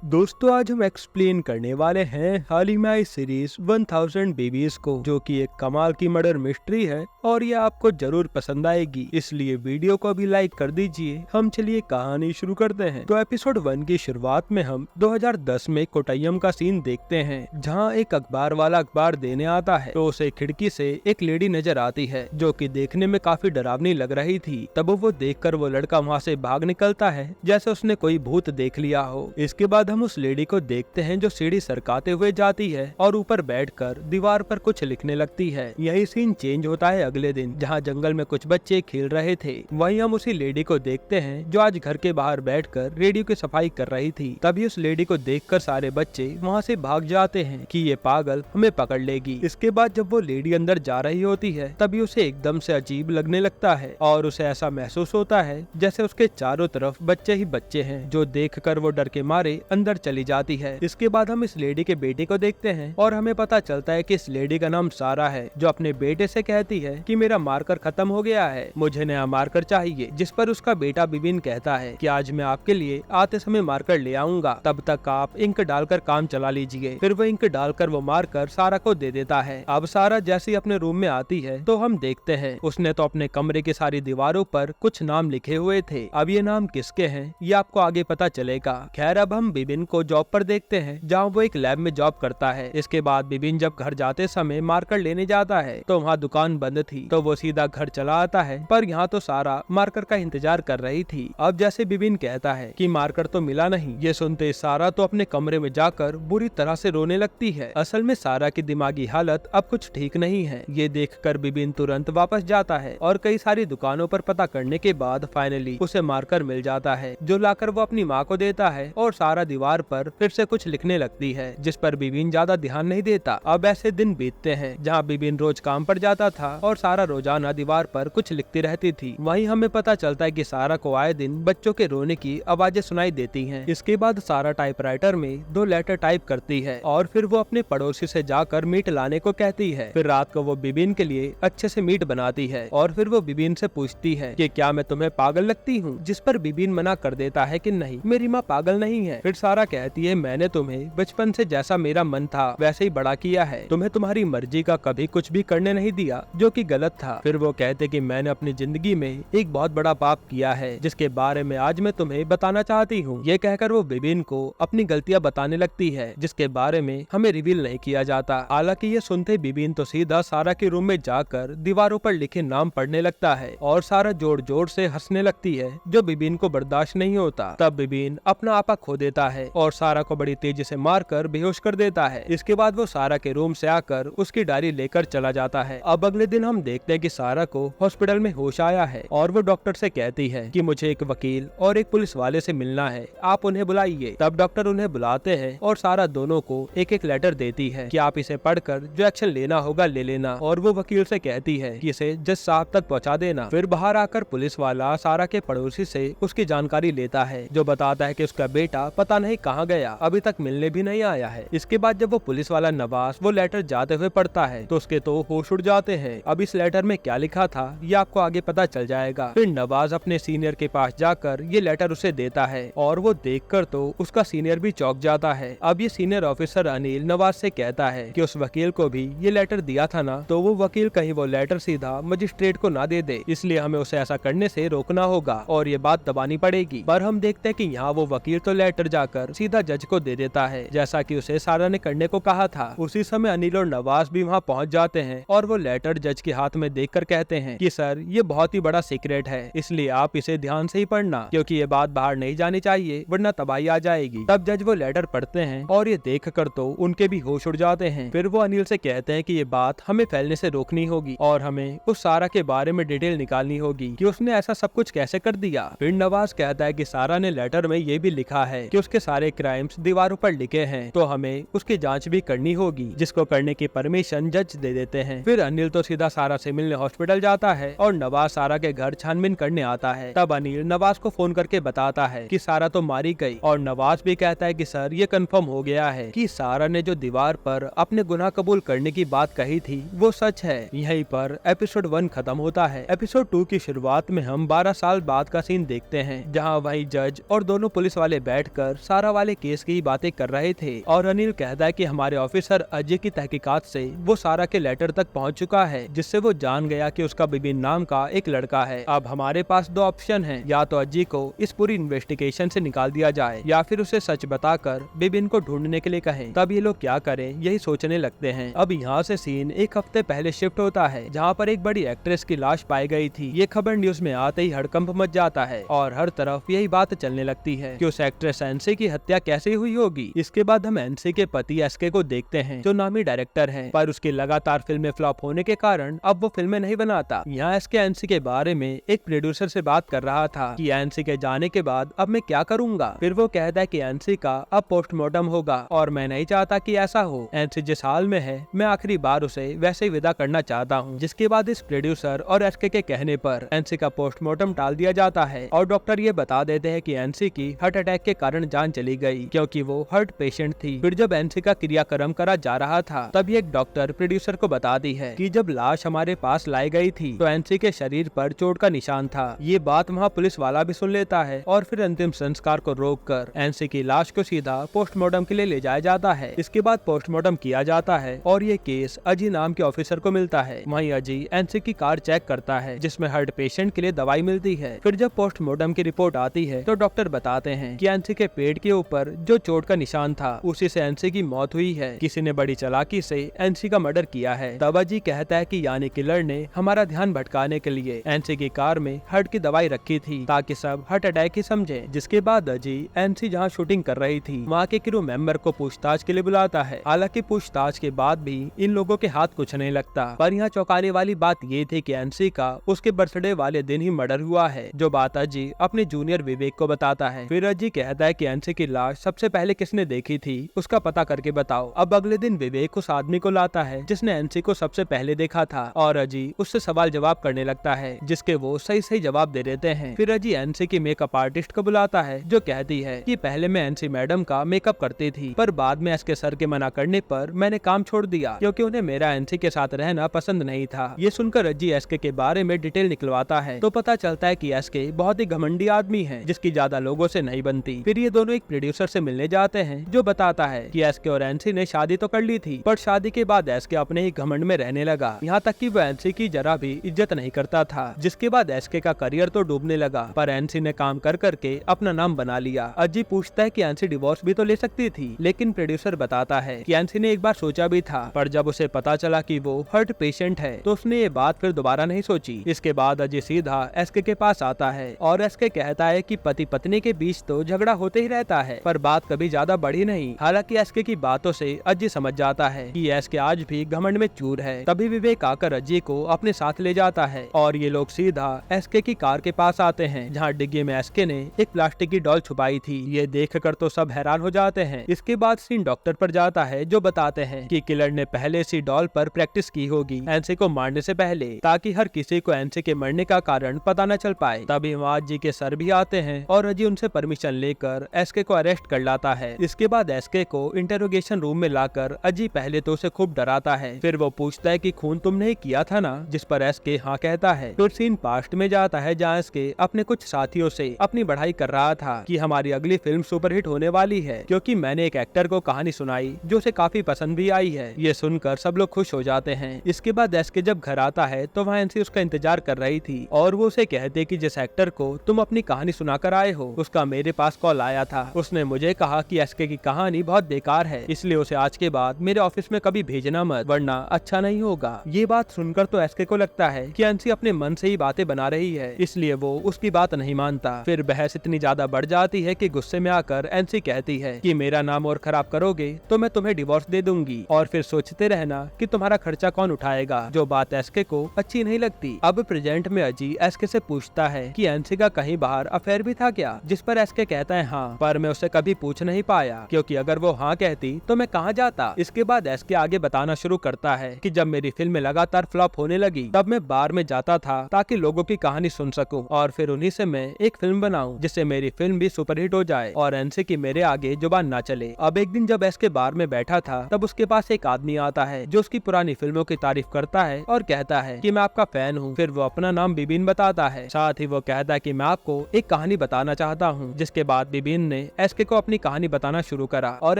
दोस्तों आज हम एक्सप्लेन करने वाले हैं हाल ही में आई सीरीज 1000 बेबीज को, जो कि एक कमाल की मर्डर मिस्ट्री है और ये आपको जरूर पसंद आएगी, इसलिए वीडियो को भी लाइक कर दीजिए। हम चलिए कहानी शुरू करते हैं। तो एपिसोड 1 की शुरुआत में हम 2010 में कोट्टयम का सीन देखते हैं, जहां एक अखबार वाला अखबार देने आता है तो उसे खिड़की से एक लेडी नजर आती है जो कि देखने में काफी डरावनी लग रही थी। तब वो देखकर वो लड़का वहाँ से भाग निकलता है जैसे उसने कोई भूत देख लिया हो। इसके बाद हम उस लेडी को देखते हैं जो सीढ़ी सरकाते हुए जाती है और ऊपर बैठकर दीवार पर कुछ लिखने लगती है। यही सीन चेंज होता है अगले दिन, जहां जंगल में कुछ बच्चे खेल रहे थे। वहीं हम उसी लेडी को देखते हैं जो आज घर के बाहर बैठकर रेडियो की सफाई कर रही थी। तभी उस लेडी को देखकर सारे बच्चे वहां से भाग जाते हैं कि ये पागल हमें पकड़ लेगी। इसके बाद जब वो लेडी अंदर जा रही होती है तभी उसे एकदम से अजीब लगने लगता है और उसे ऐसा महसूस होता है जैसे उसके चारों तरफ बच्चे ही बच्चे हैं, जो देखकर वो डर के मारे अंदर चली जाती है। इसके बाद हम इस लेडी के बेटे को देखते हैं और हमें पता चलता है कि इस लेडी का नाम सारा है, जो अपने बेटे से कहती है कि मेरा मार्कर खत्म हो गया है, मुझे नया मार्कर चाहिए। जिस पर उसका बेटा बिबिन कहता है कि आज मैं आपके लिए आते समय मार्कर ले आऊंगा, तब तक आप इंक डालकर काम चला लीजिए। फिर वो इंक डालकर वो मार्कर सारा को दे देता है। अब सारा जैसे अपने रूम में आती है तो हम देखते हैं उसने तो अपने कमरे की सारी दीवारों पर कुछ नाम लिखे हुए थे। अब ये नाम किसके हैं ये आपको आगे पता चलेगा। खैर अब हम बिबिन को जॉब पर देखते हैं जहां वो एक लैब में जॉब करता है। इसके बाद बिबिन जब घर जाते समय मार्कर लेने जाता है तो वहाँ दुकान बंद थी, तो वो सीधा घर चला आता है। पर यहाँ तो सारा मार्कर का इंतजार कर रही थी। अब जैसे बिबिन कहता है कि मार्कर तो मिला नहीं, ये सुनते सारा तो अपने कमरे में जाकर बुरी तरह से रोने लगती है। असल में सारा की दिमागी हालत अब कुछ ठीक नहीं है। ये देखकर बिबिन तुरंत वापस जाता है और कई सारी दुकानों पर पता करने के बाद फाइनली उसे मार्कर मिल जाता है, जो लाकर वो अपनी माँ को देता है और सारा दीवार पर फिर से कुछ लिखने लगती है, जिस पर बिबिन ज्यादा ध्यान नहीं देता। अब ऐसे दिन बीतते हैं जहाँ बिबिन रोज काम पर जाता था और सारा रोजाना दीवार पर कुछ लिखती रहती थी। वहीं हमें पता चलता है कि सारा को आए दिन बच्चों के रोने की आवाजें सुनाई देती हैं। इसके बाद सारा टाइपराइटर में 2 लेटर टाइप करती है और फिर वो अपने पड़ोसी से जाकर मीट लाने को कहती है। फिर रात को वो बिबिन के लिए अच्छे से मीट बनाती है और फिर वो बिबिन से पूछती है कि क्या मैं तुम्हें पागल लगती हूँ, जिस पर बिबिन मना कर देता है कि नहीं, मेरी माँ पागल नहीं है। फिर सारा कहती है मैंने तुम्हें बचपन से जैसा मेरा मन था वैसे ही बड़ा किया है, तुम्हें तुम्हारी मर्जी का कभी कुछ भी करने नहीं दिया जो कि गलत था। फिर वो कहते कि मैंने अपनी जिंदगी में एक बहुत बड़ा पाप किया है जिसके बारे में आज मैं तुम्हें बताना चाहती हूँ। ये कहकर वो बिबिन को अपनी गलतियाँ बताने लगती है जिसके बारे में हमें रिवील नहीं किया जाता। हालांकि ये सुनते बिबिन तो सीधा सारा के रूम में जाकर दीवारों पर लिखे नाम पढ़ने लगता है और सारा जोर जोर से हंसने लगती है, जो बिबिन को बर्दाश्त नहीं होता। तब बिबिन अपना आपा खो देता है और सारा को बड़ी तेजी से मारकर बेहोश कर देता है। इसके बाद वो सारा के रूम से आकर उसकी डायरी लेकर चला जाता है। अब अगले दिन हम देखते हैं कि सारा को हॉस्पिटल में होश आया है और वो डॉक्टर से कहती है कि मुझे एक वकील और एक पुलिस वाले से मिलना है, आप उन्हें बुलाइए। तब डॉक्टर उन्हें बुलाते हैं और सारा दोनों को एक एक लेटर देती है कि आप इसे पढ़कर जो एक्शन लेना होगा ले लेना, और वो वकील से कहती है कि इसे जज साहब तक पहुँचा देना। फिर बाहर आकर पुलिस वाला सारा के पड़ोसी से उसकी जानकारी लेता है, जो बताता है कि उसका बेटा पता नहीं कहाँ गया, अभी तक मिलने भी नहीं आया है। इसके बाद जब वो पुलिस वाला नवाज वो लेटर जाते हुए पढ़ता है तो उसके तो होश उड़ जाते हैं। अब इस लेटर में क्या लिखा था ये आपको आगे पता चल जाएगा। फिर नवाज अपने सीनियर के पास जाकर ये लेटर उसे देता है और वो देखकर तो उसका सीनियर भी चौंक जाता है। अब ये सीनियर ऑफिसर अनिल नवाज से कहता है कि उस वकील को भी ये लेटर दिया था ना, तो वो वकील कहीं वो लेटर सीधा मजिस्ट्रेट को ना दे दे, इसलिए हमें उसे ऐसा करने से रोकना होगा और ये बात दबानी पड़ेगी। पर हम देखते हैं कि यहाँ वो वकील तो लेटर जाकर सीधा जज को दे देता है, जैसा कि उसे सारा ने करने को कहा था। उसी समय अनिल और नवाज भी वहाँ पहुँच जाते हैं और वो लेटर जज के हाथ में देखकर कहते हैं कि सर ये बहुत ही बड़ा सीक्रेट है, इसलिए आप इसे ध्यान से ही पढ़ना, क्योंकि ये बात बाहर नहीं जानी चाहिए वरना तबाही आ जाएगी। तब जज वो लेटर पढ़ते हैं और ये देखकर तो उनके भी होश उड़ जाते हैं। फिर वो अनिल से कहते हैं कि ये बात हमें फैलने से रोकनी होगी और हमें उस सारा के बारे में डिटेल निकालनी होगी कि उसने ऐसा सब कुछ कैसे कर दिया। फिर नवाज कहता है कि सारा ने लेटर में ये भी लिखा है कि उसके सारे क्राइम्स दीवारों पर लिखे हैं, तो हमें उसकी जांच भी करनी होगी, जिसको करने की परमिशन जज दे देते हैं। फिर अनिल तो सीधा सारा से मिलने हॉस्पिटल जाता है और नवाज सारा के घर छानबीन करने आता है। तब अनिल नवाज को फोन करके बताता है कि सारा तो मारी गई और नवाज भी कहता है कि सर ये कंफर्म हो गया है कि सारा ने जो दीवार पर अपने गुनाह कबूल करने की बात कही थी वो सच है। यहीं पर एपिसोड 1 खत्म होता है। एपिसोड 2 की शुरुआत में हम 12 साल बाद का सीन देखते हैं, जहाँ वही जज और दोनों पुलिस वाले बैठकर सारा वाले केस की बातें कर रहे थे और अनिल कहता है कि हमारे ऑफिसर अजय की तहकीकात से वो सारा के लेटर तक पहुंच चुका है, जिससे वो जान गया कि उसका बिबिन नाम का एक लड़का है। अब हमारे पास दो ऑप्शन हैं, या तो अजय को इस पूरी इन्वेस्टिगेशन से निकाल दिया जाए या फिर उसे सच बताकर बिबिन को ढूंढने के लिए कहें। तब ये लोग क्या करें यही सोचने लगते हैं। अब यहाँ से सीन एक हफ्ते पहले शिफ्ट होता है, जहाँ पर एक बड़ी एक्ट्रेस की लाश पाई गई थी। ये खबर न्यूज में आते ही हड़कंप मच जाता है और हर तरफ यही बात चलने लगती है कि उस एक्ट्रेस एनसी की हत्या कैसे हुई होगी। इसके बाद हम एनसी के पति एसके को देखते हैं, जो नामी डायरेक्टर है, पर उसकी लगातार फिल्में फ्लॉप होने के कारण अब वो फिल्में नहीं बनाता। यहाँ एसके एनसी के बारे में एक प्रोड्यूसर से बात कर रहा था कि एनसी के जाने के बाद अब मैं क्या करूंगा। फिर वो कहता है कि एनसी का अब पोस्टमार्टम होगा और मैं नहीं चाहता कि ऐसा हो। एनसी जिस हाल में है मैं आखिरी बार उसे वैसे ही विदा करना चाहता हूँ। जिसके बाद इस प्रोड्यूसर और एसके के कहने पर एनसी का पोस्टमार्टम टाल दिया जाता है और डॉक्टर ये बता देते हैं कि एनसी की हार्ट अटैक के कारण जान चली गई, क्योंकि वो हार्ट पेशेंट थी। फिर जब एनसी का क्रियाक्रम करा जा रहा था, तभी एक डॉक्टर प्रोड्यूसर को बताती है कि जब लाश हमारे पास लाई गई थी तो एनसी के शरीर पर चोट का निशान था। ये बात वहाँ पुलिस वाला भी सुन लेता है और फिर अंतिम संस्कार को रोककर एनसी की लाश को सीधा पोस्टमार्टम के लिए ले जाया जाता है। इसके बाद पोस्टमार्टम किया जाता है और ये केस अजय नाम के ऑफिसर को मिलता है। वहीं अजय एनसी की कार चेक करता है, जिसमें हार्ट पेशेंट के लिए दवाई मिलती है। फिर जब पोस्टमार्टम की रिपोर्ट आती है तो डॉक्टर बताते हैं कि एनसी के पेट के ऊपर जो चोट का निशान था उसी से एनसी की मौत हुई है। किसी ने बड़ी चालाकी से एनसी का मर्डर किया है। तब अजय कहता है कि यानी किलर ने हमारा ध्यान भटकाने के लिए एनसी की कार में हार्ट की दवाई रखी थी ताकि सब हार्ट अटैक ही समझे। जिसके बाद अजय एनसी जहाँ शूटिंग कर रही थी वहाँ के क्रू मेंबर को पूछताछ के लिए बुलाता है। हालांकि पूछताछ के बाद भी इन लोगों के हाथ कुछ नहीं लगता, पर यहाँ चौंकाने वाली बात ये थी कि एनसी का उसके बर्थडे वाले दिन ही मर्डर हुआ है, जो बात अजय अपने जूनियर विवेक को बताता है। फिर अजय कहता है कि एनसी की लाश सबसे पहले किसने देखी थी उसका पता करके बताओ। अब अगले दिन विवेक उस आदमी को लाता है जिसने एनसी को सबसे पहले देखा था और अजय उससे सवाल जवाब करने लगता है, जिसके वो सही सही जवाब दे देते हैं। फिर अजय एनसी की मेकअप आर्टिस्ट को बुलाता है, जो कहती है कि पहले मैं एनसी मैडम का मेकअप करती थी, पर बाद में एसके सर के मना करने पर मैंने काम छोड़ दिया, क्योंकि उन्हें मेरा एनसी के साथ रहना पसंद नहीं था। ये सुनकर अजय एसके के बारे में डिटेल निकलवाता है तो पता चलता है कि एसके बहुत ही घमंडी आदमी है, जिसकी ज्यादा लोगों से नहीं बनती। फिर ये दोनों एक प्रोड्यूसर से मिलने जाते हैं, जो बताता है कि एसके और एनसी ने शादी तो कर ली थी, पर शादी के बाद एसके अपने ही घमंड में रहने लगा, यहाँ तक कि वो एनसी की जरा भी इज्जत नहीं करता था। जिसके बाद एसके का करियर तो डूबने लगा, पर एनसी ने काम कर करके अपना नाम बना लिया। अजय पूछता है कि एनसी डिवोर्स भी तो ले सकती थी, लेकिन प्रोड्यूसर बताता है कि एनसी ने एक बार सोचा भी था, पर जब उसे पता चला कि वो हार्ट पेशेंट है तो उसने ये बात फिर दोबारा नहीं सोची। इसके बाद अजय सीधा एसके के पास आता है और एसके कहता है कि पति पत्नी के बीच तो झगड़ा होते ही रहता है, पर बात कभी ज्यादा बढ़ी नहीं। हालांकि एसके की बातों से अजय समझ जाता है कि एसके आज भी घमंड में चूर है। तभी विवेक आकर अजय को अपने साथ ले जाता है और ये लोग सीधा एसके की कार के पास आते हैं, जहाँ डिग्गी में एसके ने एक प्लास्टिक की डॉल छुपाई थी। ये देखकर तो सब हैरान हो जाते हैं। इसके बाद सीन डॉक्टर पर जाता है, जो बताते हैं कि किलर ने पहले से डॉल पर प्रैक्टिस की होगी एनसी को मारने से पहले, ताकि हर किसी को एनसी के मरने का कारण पता न चल पाए। तभी वहाँ अजय के सर भी आते हैं और अजय उनसे परमिशन लेकर एसके को अरेस्ट कर लाता है। इसके बाद एसके को इंटेरोगेशन रूम में लाकर अजय पहले तो उसे खूब डराता है, फिर वो पूछता है कि खून तुमने ही किया था ना, जिस पर एसके हाँ कहता है। फिर सीन पास्ट में जाता है, जहाँ एसके अपने कुछ साथियों से अपनी बढ़ाई कर रहा था कि हमारी अगली फिल्म सुपरहिट होने वाली है, क्योंकि मैंने एक एक्टर को कहानी सुनाई जो उसे काफी पसंद भी आई है। ये सुनकर सब लोग खुश हो जाते हैं। इसके बाद एसके जब घर आता है तो वहाँ एनसी उसका इंतजार कर रही थी और वो उसे कहते कि जिस एक्टर को तुम अपनी कहानी सुनाकर आए हो उसका मेरे पास कॉल आया था। उसने मुझे कहा कि एसके की कहानी बहुत बेकार है, इसलिए उसे आज के बाद मेरे ऑफिस में कभी भेजना मत, वरना अच्छा नहीं होगा। ये बात सुनकर तो एसके को लगता है कि एनसी अपने मन से ही बातें बना रही है, इसलिए वो उसकी बात नहीं मानता। फिर बहस इतनी ज्यादा बढ़ जाती है कि गुस्से में आकर एनसी कहती है कि मेरा नाम और खराब करोगे तो मैं तुम्हें डिवोर्स दे दूंगी और फिर सोचते रहना कि तुम्हारा खर्चा कौन उठाएगा, जो बात एसके को अच्छी नहीं लगती। अब प्रेजेंट में अजय एसके से पूछता है कि एनसी का कहीं बाहर अफेयर भी था क्या, जिस पर एसके कहता है हाँ, पर मैं उसे कभी पूछ नहीं पाया, क्योंकि अगर वो हाँ कहती तो मैं कहाँ जाता। इसके बाद एसके आगे बताना शुरू करता है कि जब मेरी फिल्में लगातार फ्लॉप होने लगी तब मैं बार में जाता था ताकि लोगों की कहानी सुन सकूं और फिर उन्हीं से मैं एक फिल्म बनाऊं जिससे मेरी फिल्म भी सुपरहिट हो जाए और एनसी की मेरे आगे जुबान ना चले। अब एक दिन जब एसके बार में बैठा था तब उसके पास एक आदमी आता है जो उसकी पुरानी फिल्मों की तारीफ करता है और कहता है कि मैं आपका फैन हूँ। फिर वो अपना नाम बिबिन बताता है, साथ ही वो कहता है कि मैं आपको एक कहानी बताना चाहता हूँ। जिसके बाद बिबिन ने ने एसके को अपनी कहानी बताना शुरू करा और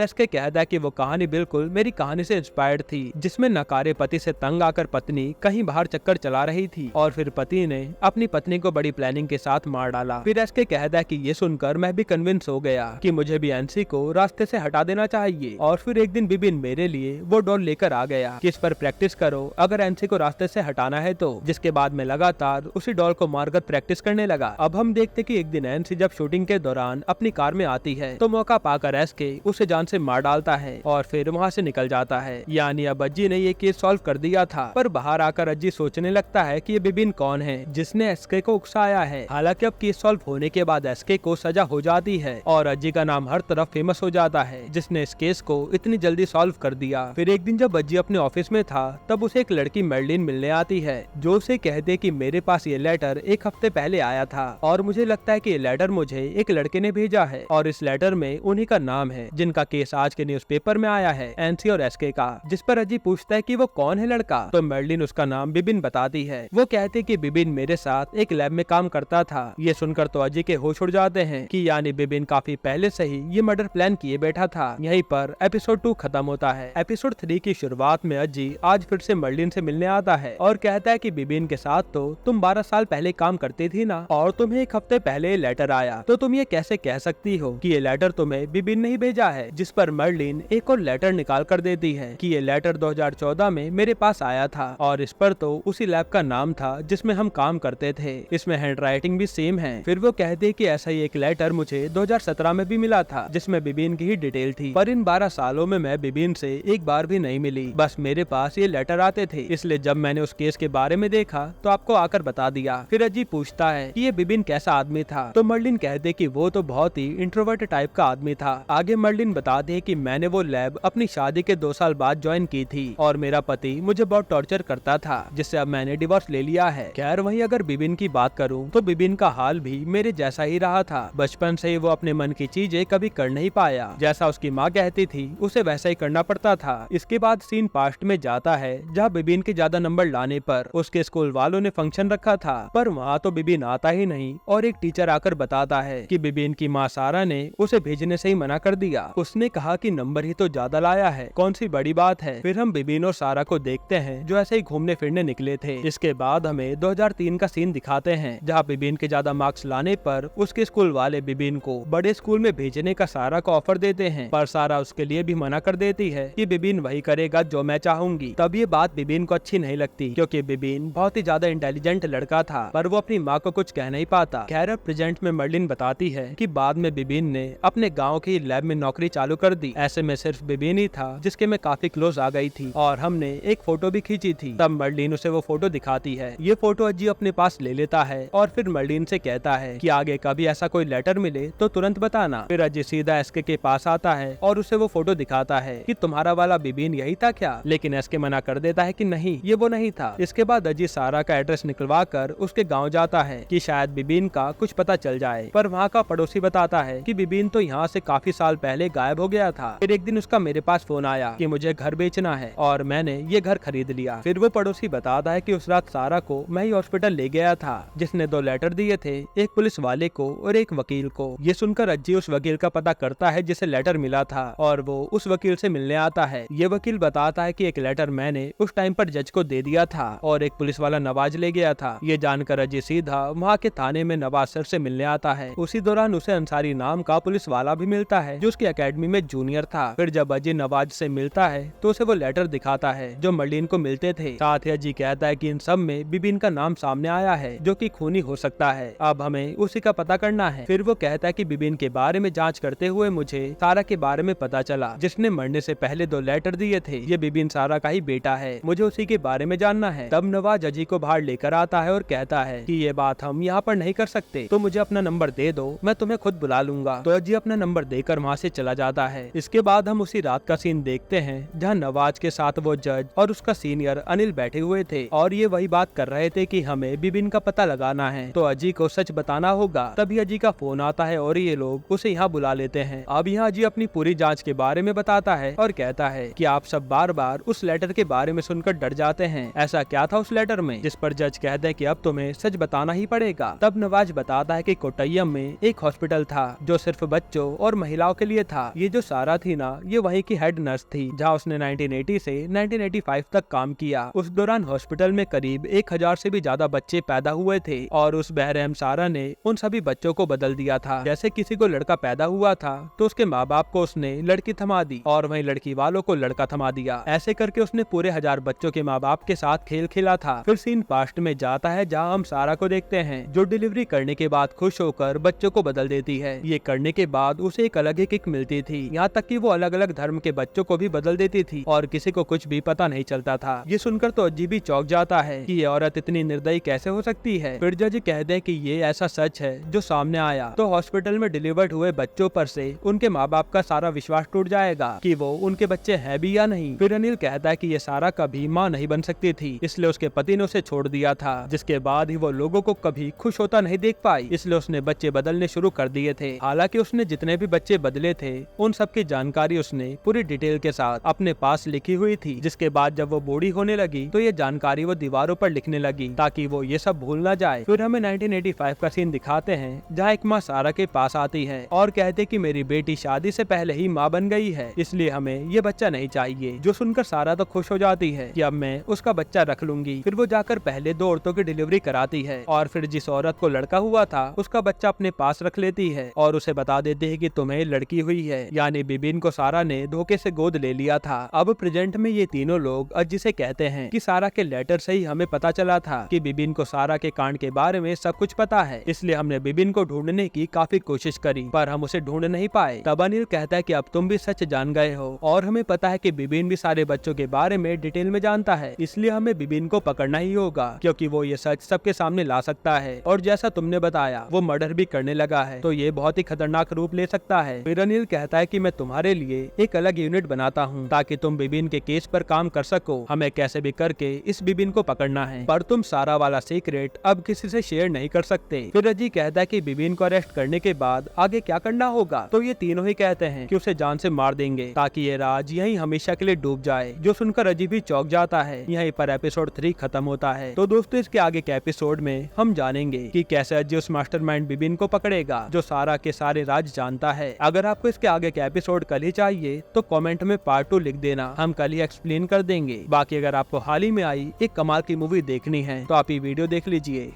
एसके कहता है कि वो कहानी बिल्कुल मेरी कहानी से इंस्पायर्ड थी, जिसमें नकारे पति से तंग आकर पत्नी कहीं बाहर चक्कर चला रही थी और फिर पति ने अपनी पत्नी को बड़ी प्लानिंग के साथ मार डाला। फिर एसके कहता है कि ये सुनकर मैं भी कन्विंस हो गया कि मुझे भी एनसी को रास्ते से हटा देना चाहिए। और फिर एक दिन बिबिन मेरे लिए वो डॉल लेकर आ गया कि इस पर प्रैक्टिस करो अगर एनसी को रास्ते से हटाना है तो। जिसके बाद मैं लगातार उसी डॉल को मारकर प्रैक्टिस करने लगा। अब हम देखते कि एक दिन एनसी जब शूटिंग के दौरान अपनी कार में आती है तो मौका पाकर एसके उसे जान से मार डालता है और फिर वहाँ से निकल जाता है। यानी अब अज्जी ने ये केस सॉल्व कर दिया था। पर बाहर आकर अज्जी सोचने लगता है कि ये बिबिन कौन है जिसने एसके को उकसाया है। हालांकि अब केस सॉल्व होने के बाद एसके को सजा हो जाती है और अज्जी का नाम हर तरफ फेमस हो जाता है जिसने इस केस को इतनी जल्दी सॉल्व कर दिया। फिर एक दिन जब अज्जी अपने ऑफिस में था तब उसे एक लड़की मेरलिन मिलने आती है जो उसे कहते कि मेरे पास ये लेटर एक हफ्ते पहले आया था और मुझे लगता है कि ये लेटर मुझे एक लड़के ने भेजा है और इस लेटर में उन्हीं का नाम है जिनका केस आज के न्यूज़पेपर में आया है, एनसी और एसके का। जिस पर अज्जी पूछता है कि वो कौन है लड़का, तो मेरलिन उसका नाम बिबिन बताती है। वो कहते कि बिबिन मेरे साथ एक लैब में काम करता था। ये सुनकर तो अज्जी के होश उड़ जाते हैं कि यानी बिबिन काफी पहले से ही ये मर्डर प्लान किए बैठा था। यहीं पर एपिसोड 2 खत्म होता है। एपिसोड 3 की शुरुआत में अज्जी आज फिर से मेरलिन से मिलने आता है और कहता है कि बिबिन के साथ तो तुम 12 साल पहले काम करती थी ना और तुम्हें एक हफ्ते पहले लेटर आया, तो तुम ये कैसे कह सकती हो कि ये लेटर तुम्हें बिबिन ने ही भेजा है। जिस पर मेरलिन एक और लेटर निकाल कर देती है कि ये लेटर 2014 में मेरे पास आया था और इस पर तो उसी लैब का नाम था जिसमें हम काम करते थे। इसमें हैंडराइटिंग भी सेम है। फिर वो कहते कि ऐसा ही एक लेटर मुझे 2017 में भी मिला था जिसमें बिबिन की ही डिटेल थी, पर इन 12 सालों में मैं बिबिन से एक बार भी नहीं मिली। बस मेरे पास ये लेटर आते थे, इसलिए जब मैंने उस केस के बारे में देखा तो आपको आकर बता दिया। फिर अजीब पूछता है कि ये बिबिन कैसा आदमी था, तो मर्लिन कहते कि वो तो बहुत ही इंट्रोवर्ट टाइप का आदमी था। आगे मर्लिन बताते हैं कि मैंने वो लैब अपनी शादी के 2 साल बाद ज्वाइन की थी और मेरा पति मुझे बहुत टॉर्चर करता था जिससे अब मैंने डिवोर्स ले लिया है। खैर वहीं अगर बिबिन की बात करूं तो बिबिन का हाल भी मेरे जैसा ही रहा था। बचपन से ही वो अपने मन की चीजें कभी कर नहीं पाया, जैसा उसकी माँ कहती थी उसे वैसा ही करना पड़ता था। इसके बाद सीन पास्ट में जाता है जहाँ बिबिन के ज्यादा नंबर लाने पर उसके स्कूल वालों ने फंक्शन रखा था, पर वहाँ तो बिबिन आता ही नहीं और एक टीचर आकर बताता है कि बिबिन की माँ सारा ने उसे भेजने से ही मना कर दिया। उसने कहा कि नंबर ही तो ज्यादा लाया है, कौन सी बड़ी बात है। फिर हम बिबिन और सारा को देखते हैं जो ऐसे ही घूमने फिरने निकले थे। इसके बाद हमें 2003 का सीन दिखाते हैं जहाँ बिबिन के ज्यादा मार्क्स लाने पर उसके स्कूल वाले बिबिन को बड़े स्कूल में भेजने का सारा को ऑफर देते हैं, पर सारा उसके लिए भी मना कर देती है कि बिबिन वही करेगा जो मैं चाहूंगी। तब ये बात बिबिन को अच्छी नहीं लगती क्योंकि बिबिन बहुत ही ज्यादा इंटेलिजेंट लड़का था, पर वो अपनी माँ को कुछ कह नहीं पाता। खैर प्रेजेंट में मर्लिन बताती है कि बाद में बिबिन ने अपने गाँव की लैब में नौकरी चालू कर दी। ऐसे में सिर्फ बिबिन ही था जिसके मैं काफी क्लोज आ गई थी और हमने एक फोटो भी खींची थी। तब मर्लिन उसे वो फोटो दिखाती है। ये फोटो अज्जी अपने पास ले लेता है और फिर मर्लिन से कहता है कि आगे कभी ऐसा कोई लेटर मिले तो तुरंत बताना। फिर अज्जी सीधा एसके के पास आता है और उसे वो फोटो दिखाता है कि तुम्हारा वाला बिबिन यही था क्या, लेकिन एसके मना कर देता है कि नहीं ये वो नहीं था। इसके बाद अज्जी सारा का एड्रेस निकलवा कर उसके गाँव जाता है कि शायद बिबिन का कुछ पता चल जाए, पर वहाँ का पड़ोसी बताता है कि बिबिन तो यहाँ से काफी साल पहले गायब हो गया था। फिर एक दिन उसका मेरे पास फोन आया कि मुझे घर बेचना है और मैंने ये घर खरीद लिया। फिर वो पड़ोसी बताता है कि उस रात सारा को मैं ही हॉस्पिटल ले गया था जिसने 2 लेटर दिए थे, एक पुलिस वाले को और एक वकील को। ये सुनकर अज्जी उस वकील का पता करता है जिसे लेटर मिला था और वो उस वकील से मिलने आता है। ये वकील बताता है कि एक लेटर मैंने उस टाइम पर जज को दे दिया था और एक पुलिस वाला नवाज ले गया था। ये जानकर अज्जी सीधा वहाँ के थाने में नवाज सर से मिलने आता है। उसी दौरान उसे अंसारी नाम का पुलिस वाला भी मिलता है जो उसकी अकेडमी में जूनियर था। फिर जब अज्जी नवाज से मिलता है तो उसे वो लेटर दिखाता है जो मर्लिन को मिलते थे। साथ ही अज्जी कहता है कि इन सब में बिबिन का नाम सामने आया है जो कि खूनी हो सकता है, अब हमें उसी का पता करना है। फिर वो कहता है कि बिबिन के बारे में जांच करते हुए मुझे सारा के बारे में पता चला जिसने मरने से पहले 2 लेटर दिए थे। ये बिबिन सारा का ही बेटा है, मुझे उसी के बारे में जानना है। तब नवाज अज्जी को बाहर लेकर आता है और कहता है कि ये बात हम यहाँ पर नहीं कर सकते, तो मुझे अपना नंबर दे दो, मैं तुम्हें खुद बुला लूंगा। तो अज्जी अपना नंबर देकर वहाँ से चला जाता है। इसके बाद हम उसी रात का सीन देखते हैं जहाँ नवाज के साथ वो जज और उसका सीनियर अनिल बैठे हुए थे और ये वही बात कर रहे थे कि हमें बिबिन का पता लगाना है तो अज्जी को सच बताना होगा। तभी अज्जी का फोन आता है और ये लोग उसे यहाँ बुला लेते हैं। अब यहाँ अज्जी अपनी पूरी जांच के बारे में बताता है और कहता है कि आप सब बार बार उस लेटर के बारे में सुनकर डर जाते हैं, ऐसा क्या था उस लेटर में। जिस पर जज कहते हैं कि अब तुम्हें सच बताना ही पड़ेगा। तब नवाज बताता है कि कोट्टयम में एक हॉस्पिटल था जो सिर्फ बच्चों और महिलाओं के लिए था। ये जो सारा थी ना, ये वहीं की हेड नर्स थी, जहाँ उसने 1980 से 1985 तक काम किया। उस दौरान हॉस्पिटल में करीब 1000 से भी ज्यादा बच्चे पैदा हुए थे और उस बेरहम सारा ने उन सभी बच्चों को बदल दिया था। जैसे किसी को लड़का पैदा हुआ था तो उसके माँ बाप को उसने लड़की थमा दी और वहीं लड़की वालों को लड़का थमा दिया। ऐसे करके उसने पूरे 1000 बच्चों के माँ बाप के साथ खेल खेला था। फिर सीन पास्ट में जाता है, जहाँ हम सारा को देखते हैं जो डिलीवरी करने के बाद खुश होकर बच्चों को बदल देती है। ये करने के बाद उसे एक अलग ही किक मिलती थी, यहाँ तक कि वो अलग अलग धर्म के बच्चों को भी बदल देती थी और किसी को कुछ भी पता नहीं चलता था। ये सुनकर तो अजीब ही चौंक जाता है कि ये औरत इतनी निर्दयी कैसे हो सकती है। फिर जज कहते हैं कि ये ऐसा सच है जो सामने आया तो हॉस्पिटल में डिलीवर्ड हुए बच्चों पर से उनके माँ बाप का सारा विश्वास टूट जाएगा कि वो उनके बच्चे हैं भी या नहीं। फिर अनिल कहता है कि ये सारा कभी माँ नहीं बन सकती थी, इसलिए उसके पति ने उसे छोड़ दिया था, जिसके बाद ही वो लोगों को कभी खुश होता नहीं देख पाई, इसलिए उसने बच्चे बदलने शुरू कर दिए थे। हालांकि उसने जितने भी बच्चे बदले थे उन सब की जानकारी उसने पूरी डिटेल के साथ अपने पास लिखी हुई थी, जिसके बाद जब वो बूढ़ी होने लगी तो ये जानकारी वो दीवारों पर लिखने लगी ताकि वो ये सब भूल ना जाए। फिर हमें 1985 का सीन दिखाते हैं, जहाँ एक माँ सारा के पास आती है और कहते कि मेरी बेटी शादी से पहले ही माँ बन गई है, इसलिए हमें ये बच्चा नहीं चाहिए। जो सुनकर सारा तो खुश हो जाती है कि अब मैं उसका बच्चा रख लूंगी। फिर वो जाकर पहले 2 औरतों की डिलीवरी कराती है और फिर जिस औरत को लड़का हुआ था उसका बच्चा अपने पास रख लेती है और उसे बता देती है कि तुम्हें लड़की हुई है, यानी बिबिन को सारा ने धोखे से गोद ले लिया था। अब प्रेजेंट में ये तीनों लोग जिसे कहते हैं कि सारा के लेटर से ही हमें पता चला था कि बिबिन को सारा के कांड के बारे में सब कुछ पता है, इसलिए हमने बिबिन को ढूंढने की काफी कोशिश करी पर हम उसे ढूंढ नहीं पाए। तब अनिल कहता है कि अब तुम भी सच जान गए हो और हमें पता है कि बिबिन भी सारे बच्चों के बारे में डिटेल में जानता है, इसलिए हमें बिबिन को पकड़ना ही होगा क्योंकि वो ये सच सबके सामने ला सकता है और जैसा तुमने बताया वो मर्डर भी करने लगा है, तो ये बहुत ही खतरनाक रूप ले सकता है। फिर अनिल कहता है कि मैं तुम्हारे लिए एक अलग यूनिट बनाता हूँ ताकि तुम बिबिन के केस पर काम कर सको। हमें कैसे भी करके इस बिबिन को पकड़ना है, पर तुम सारा वाला सीक्रेट अब किसी से शेयर नहीं कर सकते। फिर अजी कहता है कि बिबिन को अरेस्ट करने के बाद आगे क्या करना होगा, तो ये तीनों ही कहते हैं कि उसे जान से मार देंगे ताकि ये राज यहीं हमेशा के लिए डूब जाए। जो सुनकर अजी भी चौंक जाता है। यहीं पर एपिसोड 3 खत्म होता है। तो दोस्तों इसके आगे के एपिसोड में हम जानेंगे कि कैसे अजी उस मास्टरमाइंड बिबिन को पकड़ेगा जो सारा के सारे राज जानता है। अगर आपको इसके आगे के एपिसोड कल ही चाहिए तो कमेंट में पार्ट 2 लिख देना, हम कल ही एक्सप्लेन कर देंगे। बाकी अगर आपको हाल ही में आई एक कमाल की मूवी देखनी है तो आप ये वीडियो देख लीजिए।